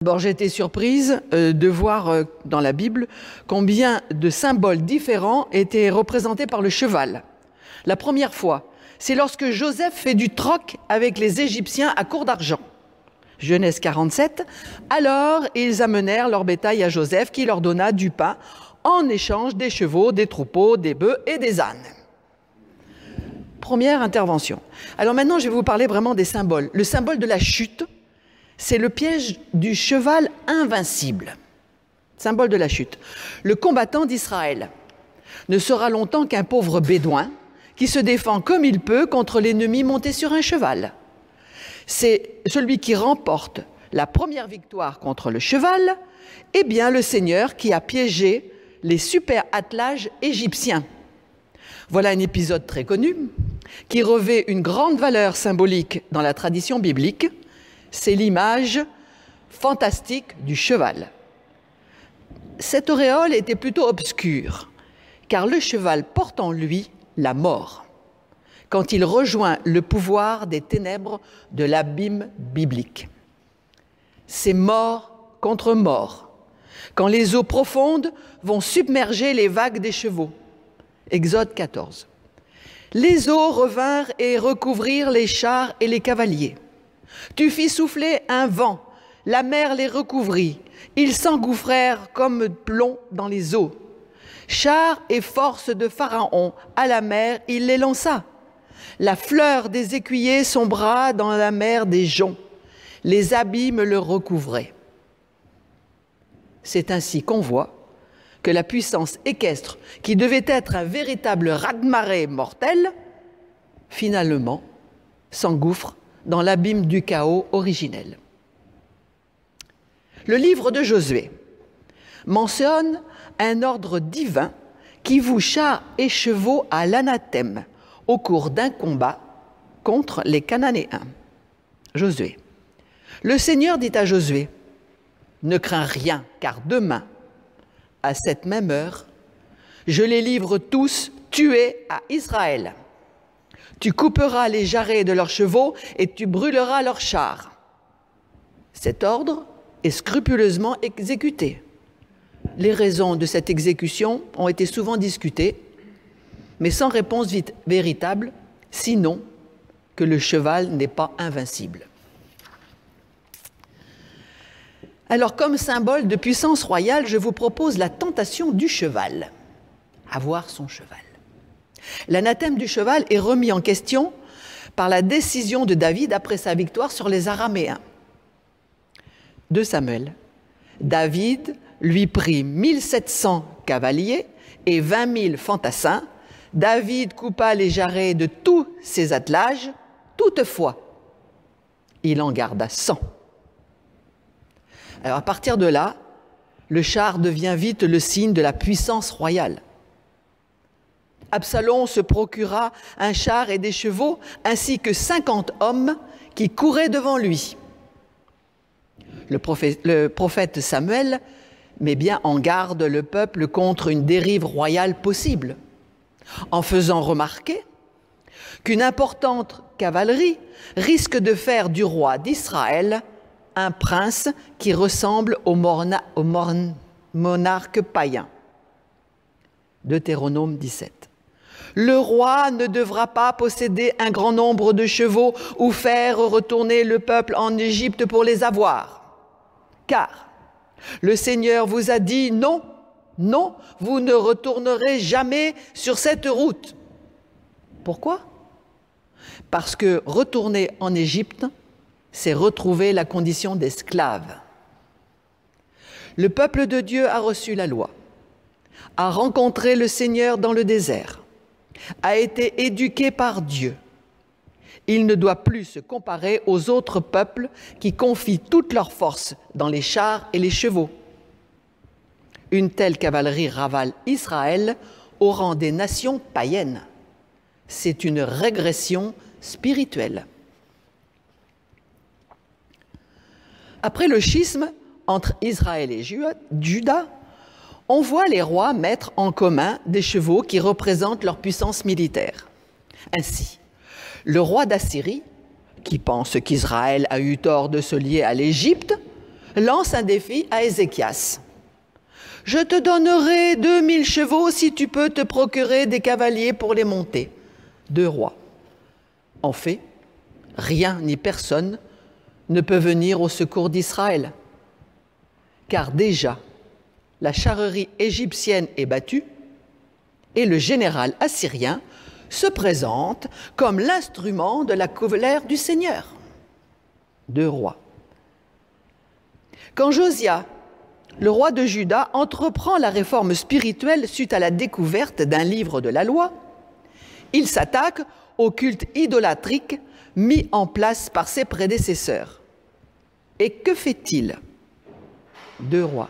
D'abord, j'ai été surprise de voir dans la Bible combien de symboles différents étaient représentés par le cheval. La première fois, c'est lorsque Joseph fait du troc avec les Égyptiens à court d'argent. Genèse 47, alors ils amenèrent leur bétail à Joseph qui leur donna du pain en échange des chevaux, des troupeaux, des bœufs et des ânes. Première intervention. Alors maintenant, je vais vous parler vraiment des symboles. Le symbole de la chute, c'est le piège du cheval invincible. Symbole de la chute. Le combattant d'Israël ne sera longtemps qu'un pauvre bédouin qui se défend comme il peut contre l'ennemi monté sur un cheval. C'est celui qui remporte la première victoire contre le cheval, et bien le Seigneur qui a piégé les super attelages égyptiens. Voilà un épisode très connu qui revêt une grande valeur symbolique dans la tradition biblique. C'est l'image fantastique du cheval. Cette auréole était plutôt obscure, car le cheval porte en lui la mort, quand il rejoint le pouvoir des ténèbres de l'abîme biblique. C'est mort contre mort, quand les eaux profondes vont submerger les vagues des chevaux. Exode 14. Les eaux revinrent et recouvrirent les chars et les cavaliers. Tu fis souffler un vent, la mer les recouvrit, ils s'engouffrèrent comme plomb dans les eaux. Chars et forces de Pharaon à la mer, il les lança. La fleur des écuyers sombra dans la mer des joncs, les abîmes le recouvraient. C'est ainsi qu'on voit que la puissance équestre, qui devait être un véritable raz-de-marée mortel, finalement s'engouffre dans l'abîme du chaos originel. Le livre de Josué mentionne un ordre divin qui voue chars et chevaux à l'anathème au cours d'un combat contre les Cananéens. Josué. Le Seigneur dit à Josué, « Ne crains rien, car demain, à cette même heure, je les livre tous tués à Israël. Tu couperas les jarrets de leurs chevaux et tu brûleras leurs chars. » Cet ordre est scrupuleusement exécuté. Les raisons de cette exécution ont été souvent discutées, mais sans réponse véritable, sinon que le cheval n'est pas invincible. Alors, comme symbole de puissance royale, je vous propose la tentation du cheval, avoir son cheval. L'anathème du cheval est remis en question par la décision de David après sa victoire sur les Araméens. 2 Samuel. David lui prit 1700 cavaliers et 20 000 fantassins. David coupa les jarrets de tous ses attelages. Toutefois, il en garda 100. Alors à partir de là, le char devient vite le signe de la puissance royale. Absalom se procura un char et des chevaux, ainsi que 50 hommes qui couraient devant lui. Le prophète Samuel met bien en garde le peuple contre une dérive royale possible, en faisant remarquer qu'une importante cavalerie risque de faire du roi d'Israël un prince qui ressemble au monarque païen. Deutéronome 17. Le roi ne devra pas posséder un grand nombre de chevaux ou faire retourner le peuple en Égypte pour les avoir. Car le Seigneur vous a dit non, non, vous ne retournerez jamais sur cette route. Pourquoi? Parce que retourner en Égypte, c'est retrouver la condition d'esclave. Le peuple de Dieu a reçu la loi, a rencontré le Seigneur dans le désert, a été éduqué par Dieu. Il ne doit plus se comparer aux autres peuples qui confient toute leur force dans les chars et les chevaux. Une telle cavalerie ravale Israël au rang des nations païennes. C'est une régression spirituelle. Après le schisme entre Israël et Juda, on voit les rois mettre en commun des chevaux qui représentent leur puissance militaire. Ainsi, le roi d'Assyrie, qui pense qu'Israël a eu tort de se lier à l'Égypte, lance un défi à Ézéchias. « Je te donnerai 2000 chevaux si tu peux te procurer des cavaliers pour les monter. » 2 Rois. En fait, rien ni personne ne peut venir au secours d'Israël, car déjà, la charrerie égyptienne est battue et le général assyrien se présente comme l'instrument de la colère du Seigneur. 2 Rois. Quand Josia, le roi de Juda, entreprend la réforme spirituelle suite à la découverte d'un livre de la loi, il s'attaque au culte idolâtrique mis en place par ses prédécesseurs. Et que fait-il? 2 Rois.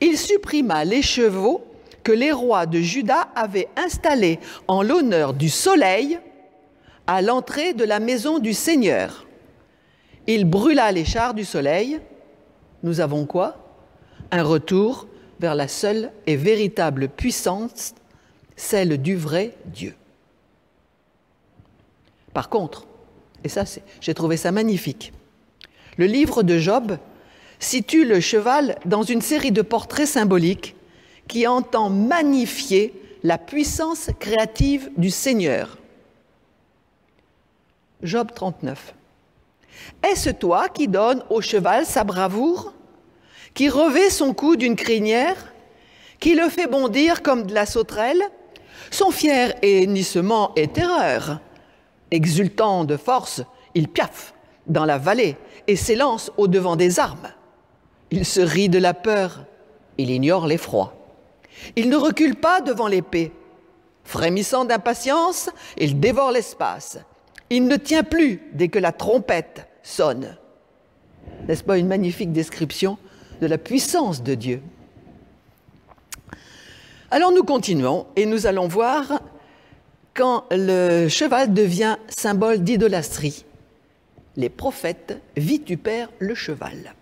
Il supprima les chevaux que les rois de Juda avaient installés en l'honneur du soleil à l'entrée de la maison du Seigneur. Il brûla les chars du soleil. Nous avons quoi? Un retour vers la seule et véritable puissance, celle du vrai Dieu. Par contre, et ça j'ai trouvé ça magnifique, le livre de Job situe le cheval dans une série de portraits symboliques qui entend magnifier la puissance créative du Seigneur. Job 39. Est-ce toi qui donnes au cheval sa bravoure, qui revêt son cou d'une crinière, qui le fait bondir comme de la sauterelle, son fier hennissement et terreur? Exultant de force, il piaffe dans la vallée et s'élance au-devant des armes. Il se rit de la peur, il ignore l'effroi. Il ne recule pas devant l'épée. Frémissant d'impatience, il dévore l'espace. Il ne tient plus dès que la trompette sonne. N'est-ce pas une magnifique description de la puissance de Dieu? Alors nous continuons et nous allons voir quand le cheval devient symbole d'idolâtrie. Les prophètes vitupèrent le cheval.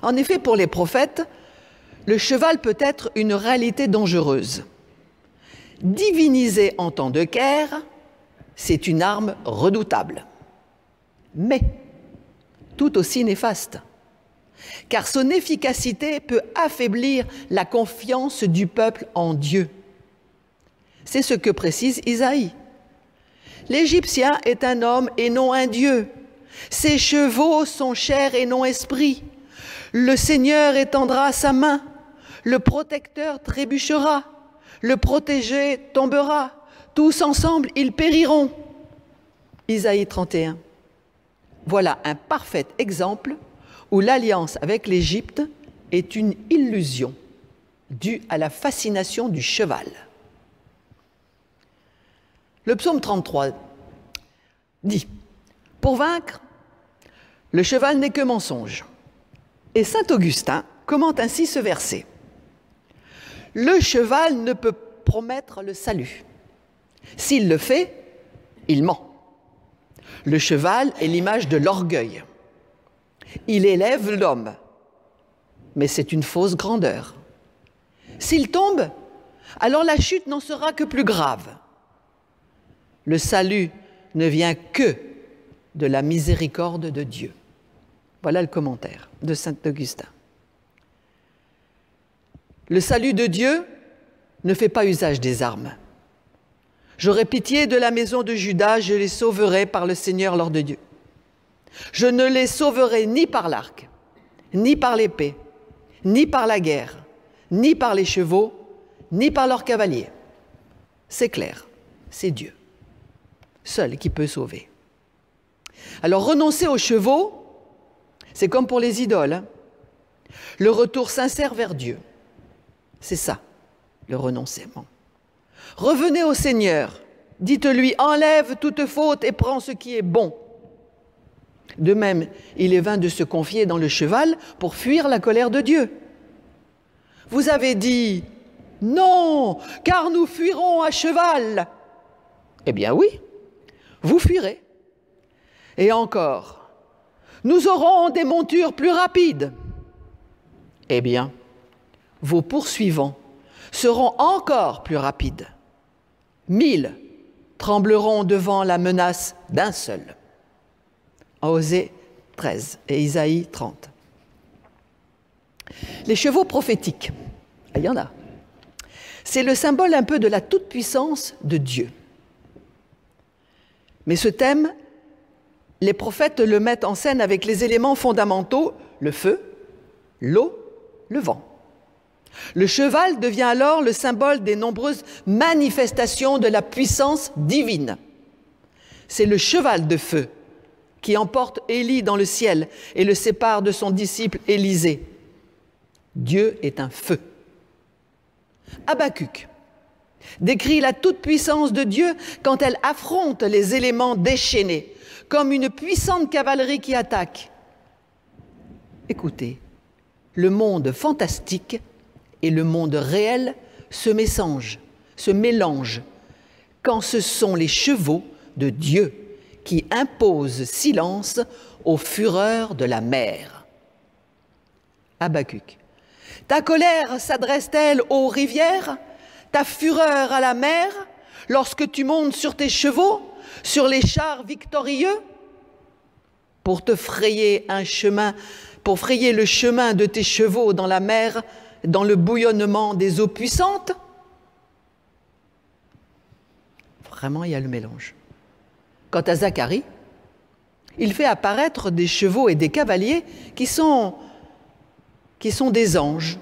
En effet, pour les prophètes, le cheval peut être une réalité dangereuse. Divinisé en temps de guerre, c'est une arme redoutable, mais tout aussi néfaste, car son efficacité peut affaiblir la confiance du peuple en Dieu. C'est ce que précise Isaïe. L'Égyptien est un homme et non un Dieu. Ses chevaux sont chair et non esprit. Le Seigneur étendra sa main. Le protecteur trébuchera. Le protégé tombera. Tous ensemble, ils périront. Isaïe 31. Voilà un parfait exemple où l'alliance avec l'Égypte est une illusion due à la fascination du cheval. Le psaume 33 dit « Pour vaincre, le cheval n'est que mensonge ». Et saint Augustin commente ainsi ce verset. « Le cheval ne peut promettre le salut. S'il le fait, il ment. Le cheval est l'image de l'orgueil. Il élève l'homme, mais c'est une fausse grandeur. S'il tombe, alors la chute n'en sera que plus grave. Le salut ne vient que de la miséricorde de Dieu. » Voilà le commentaire de saint Augustin. Le salut de Dieu ne fait pas usage des armes. J'aurai pitié de la maison de Juda, je les sauverai par le Seigneur leur de Dieu. Je ne les sauverai ni par l'arc, ni par l'épée, ni par la guerre, ni par les chevaux, ni par leurs cavaliers. C'est clair, c'est Dieu, seul qui peut sauver. Alors renoncer aux chevaux, c'est comme pour les idoles, hein. Le retour sincère vers Dieu, c'est ça, le renoncement. Revenez au Seigneur, dites-lui, enlève toute faute et prends ce qui est bon. De même, il est vain de se confier dans le cheval pour fuir la colère de Dieu. Vous avez dit, non, car nous fuirons à cheval. Eh bien oui, vous fuirez. Et encore, nous aurons des montures plus rapides. Eh bien, vos poursuivants seront encore plus rapides. 1000 trembleront devant la menace d'un seul. Osée 13 et Isaïe 30. Les chevaux prophétiques, il y en a. C'est le symbole un peu de la toute-puissance de Dieu. Mais ce thème, les prophètes le mettent en scène avec les éléments fondamentaux, le feu, l'eau, le vent. Le cheval devient alors le symbole des nombreuses manifestations de la puissance divine. C'est le cheval de feu qui emporte Élie dans le ciel et le sépare de son disciple Élisée. Dieu est un feu. Habakkuk décrit la toute-puissance de Dieu quand elle affronte les éléments déchaînés, comme une puissante cavalerie qui attaque. Écoutez, le monde fantastique et le monde réel se mélangent quand ce sont les chevaux de Dieu qui imposent silence aux fureurs de la mer. Habakkuk. Ta colère s'adresse-t-elle aux rivières, ta fureur à la mer, lorsque tu montes sur tes chevaux, sur les chars victorieux, pour te frayer un chemin, pour frayer le chemin de tes chevaux dans la mer, dans le bouillonnement des eaux puissantes? Vraiment, il y a le mélange. Quant à Zacharie, il fait apparaître des chevaux et des cavaliers qui sont des anges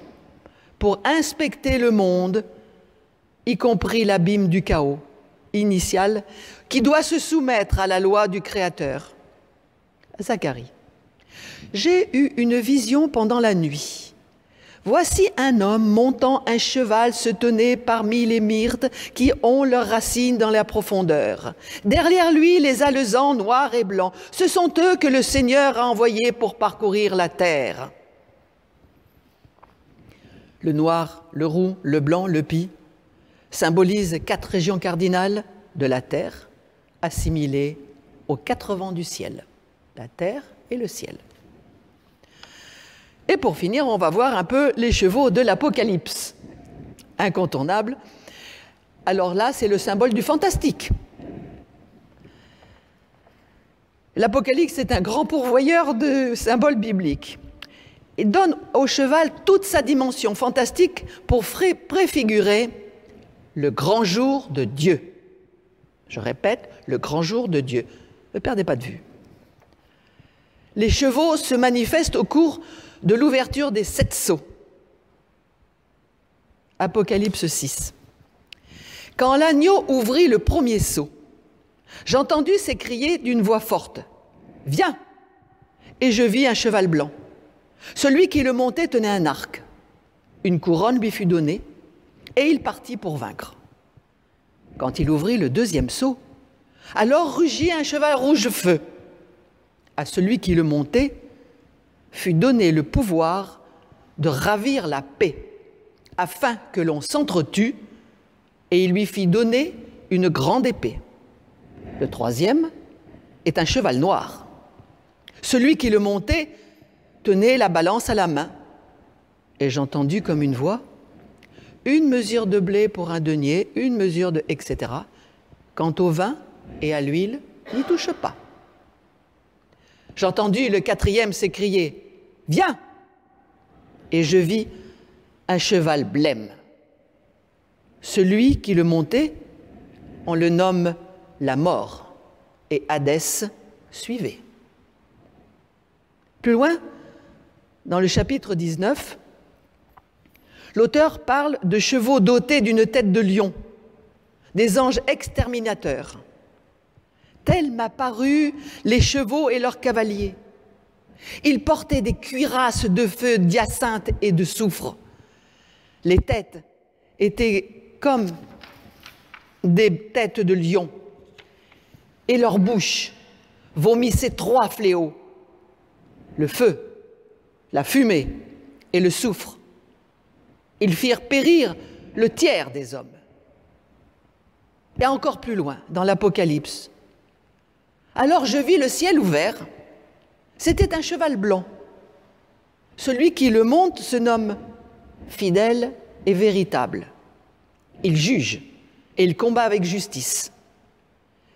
pour inspecter le monde, y compris l'abîme du chaos initial, qui doit se soumettre à la loi du Créateur. Zacharie. J'ai eu une vision pendant la nuit. Voici un homme montant un cheval se tenait parmi les myrtes qui ont leurs racines dans la profondeur. Derrière lui, les alezans noirs et blancs. Ce sont eux que le Seigneur a envoyés pour parcourir la terre. Le noir, le roux, le blanc, le pie symbolisent 4 régions cardinales de la terre, assimilées aux 4 vents du ciel, la terre et le ciel. Et pour finir, on va voir un peu les chevaux de l'Apocalypse, incontournable. Alors là, c'est le symbole du fantastique. L'Apocalypse est un grand pourvoyeur de symboles bibliques. Il donne au cheval toute sa dimension fantastique pour préfigurer le grand jour de Dieu. Je répète, le grand jour de Dieu. Ne perdez pas de vue. Les chevaux se manifestent au cours de l'ouverture des 7 sceaux. Apocalypse 6. Quand l'agneau ouvrit le premier sceau, j'entendis s'écrier d'une voix forte « Viens !» Et je vis un cheval blanc. Celui qui le montait tenait un arc. Une couronne lui fut donnée, et il partit pour vaincre. Quand il ouvrit le deuxième sceau, alors rugit un cheval rouge feu. À celui qui le montait fut donné le pouvoir de ravir la paix, afin que l'on s'entretue, et il lui fit donner une grande épée. Le troisième est un cheval noir. Celui qui le montait tenait la balance à la main, et j'entendis comme une voix, une mesure de blé pour un denier, une mesure de... etc. Quant au vin et à l'huile, n'y touche pas. J'entendis le quatrième s'écrier « Viens !» Et je vis un cheval blême. Celui qui le montait, on le nomme la mort, et Hadès suivait. Plus loin, dans le chapitre 19, l'auteur parle de chevaux dotés d'une tête de lion, des anges exterminateurs. Tels m'apparurent les chevaux et leurs cavaliers. Ils portaient des cuirasses de feu d'hyacinthe et de soufre. Les têtes étaient comme des têtes de lion, et leur bouche vomissait 3 fléaux, le feu, la fumée et le soufre. Ils firent périr le tiers des hommes. Et encore plus loin, dans l'Apocalypse, alors je vis le ciel ouvert. C'était un cheval blanc. Celui qui le monte se nomme fidèle et véritable. Il juge et il combat avec justice.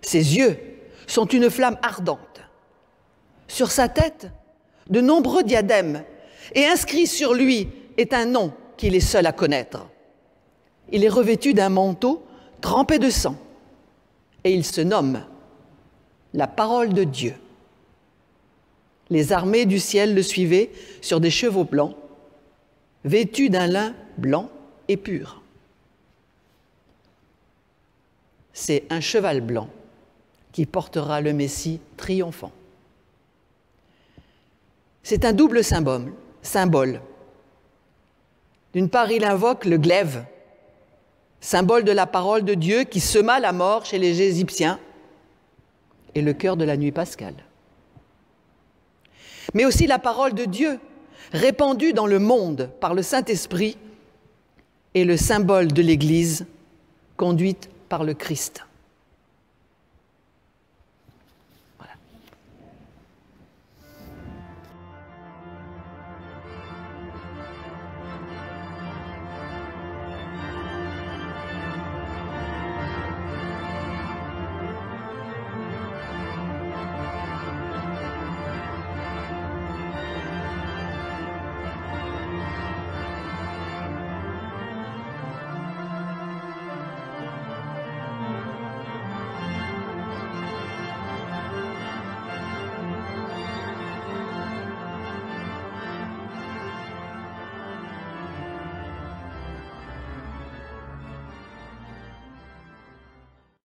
Ses yeux sont une flamme ardente. Sur sa tête, de nombreux diadèmes et inscrit sur lui est un nom qu'il est seul à connaître. Il est revêtu d'un manteau trempé de sang, et il se nomme la parole de Dieu. Les armées du ciel le suivaient sur des chevaux blancs, vêtus d'un lin blanc et pur. C'est un cheval blanc qui portera le Messie triomphant. C'est un double symbole. D'une part, il invoque le glaive, symbole de la parole de Dieu qui sema la mort chez les Égyptiens, et le cœur de la nuit pascale. Mais aussi la parole de Dieu, répandue dans le monde par le Saint-Esprit, est le symbole de l'Église, conduite par le Christ.